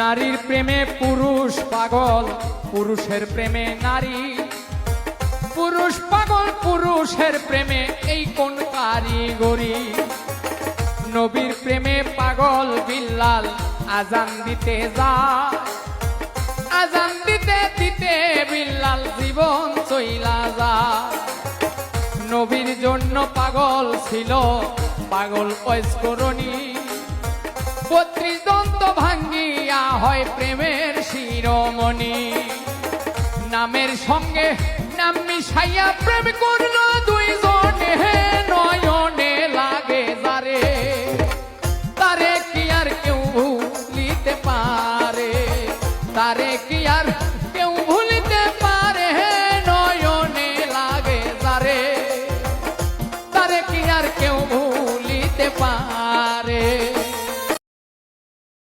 নারীর প্রেমে পুরুষ পাগল, পুরুষের প্রেমে নারী। পুরুষ পাগল পুরুষের প্রেমে, এই কোন কারিগরি। নবীর প্রেমে পাগল বিল্লাল, আজান দিতে যায়। আজান দিতে দিতে বিল্লাল জীবন চইলা যায়। নবীর জন্য পাগল ছিল পাগল ঐস্করণী। 32 দন্ত ভাঙ্গিয়া হয় প্রেমের শিরোমণি। নামের সঙ্গে নাম মিশাইয়া প্রেম করলো দুইজনে, নয়নে লাগে যারে, তারে কি আর কেউ ভুলিতে পারে, তারে কি